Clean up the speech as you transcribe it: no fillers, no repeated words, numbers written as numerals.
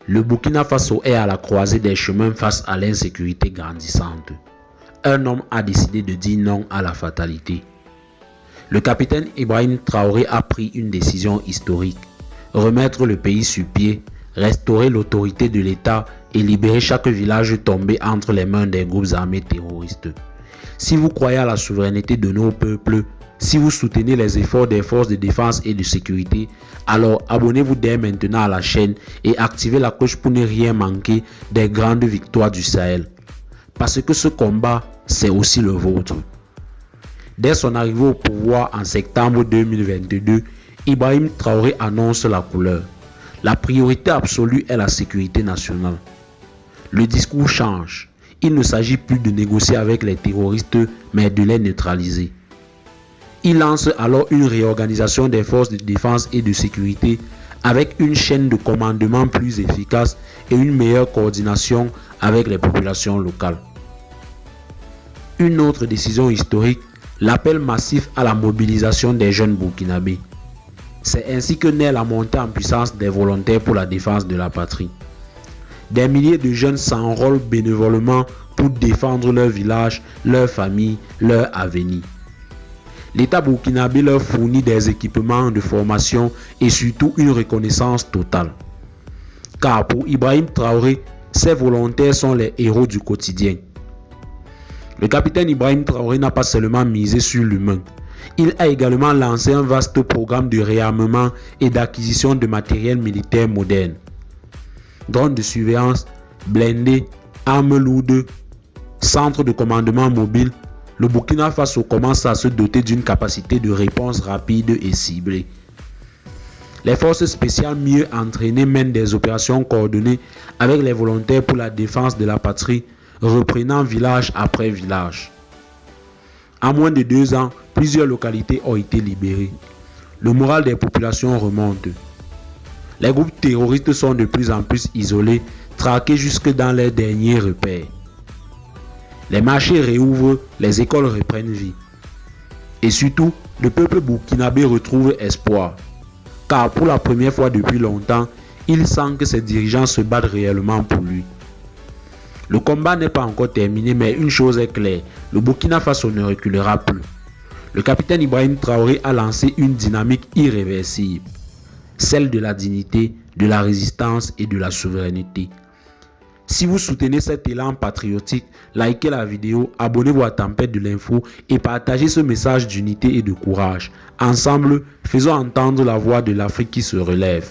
Le Burkina Faso est à la croisée des chemins face à l'insécurité grandissante. Un homme a décidé de dire non à la fatalité. Le capitaine Ibrahim Traoré a pris une décision historique. Remettre le pays sur pied, restaurer l'autorité de l'État et libérer chaque village tombé entre les mains des groupes armés terroristes. Si vous croyez à la souveraineté de nos peuples, si vous soutenez les efforts des forces de défense et de sécurité, alors abonnez-vous dès maintenant à la chaîne et activez la cloche pour ne rien manquer des grandes victoires du Sahel. Parce que ce combat, c'est aussi le vôtre. Dès son arrivée au pouvoir en septembre 2022, Ibrahim Traoré annonce la couleur. La priorité absolue est la sécurité nationale. Le discours change. Il ne s'agit plus de négocier avec les terroristes, mais de les neutraliser. Il lance alors une réorganisation des forces de défense et de sécurité avec une chaîne de commandement plus efficace et une meilleure coordination avec les populations locales. Une autre décision historique, l'appel massif à la mobilisation des jeunes burkinabés. C'est ainsi que naît la montée en puissance des volontaires pour la défense de la patrie. Des milliers de jeunes s'enrôlent bénévolement pour défendre leur village, leur famille, leur avenir. L'État burkinabé leur fournit des équipements de formation et surtout une reconnaissance totale. Car pour Ibrahim Traoré, ces volontaires sont les héros du quotidien. Le capitaine Ibrahim Traoré n'a pas seulement misé sur l'humain. Il a également lancé un vaste programme de réarmement et d'acquisition de matériel militaire moderne. Drones de surveillance, blindés, armes lourdes, centres de commandement mobile, le Burkina Faso commence à se doter d'une capacité de réponse rapide et ciblée. Les forces spéciales mieux entraînées mènent des opérations coordonnées avec les volontaires pour la défense de la patrie, reprenant village après village. En moins de 2 ans, plusieurs localités ont été libérées. Le moral des populations remonte. Les groupes terroristes sont de plus en plus isolés, traqués jusque dans leurs derniers repères. Les marchés réouvrent, les écoles reprennent vie. Et surtout, le peuple burkinabé retrouve espoir. Car pour la première fois depuis longtemps, il sent que ses dirigeants se battent réellement pour lui. Le combat n'est pas encore terminé, mais une chose est claire, le Burkina Faso ne reculera plus. Le capitaine Ibrahim Traoré a lancé une dynamique irréversible, celle de la dignité, de la résistance et de la souveraineté. Si vous soutenez cet élan patriotique, likez la vidéo, abonnez-vous à Tempête de l'info et partagez ce message d'unité et de courage. Ensemble, faisons entendre la voix de l'Afrique qui se relève.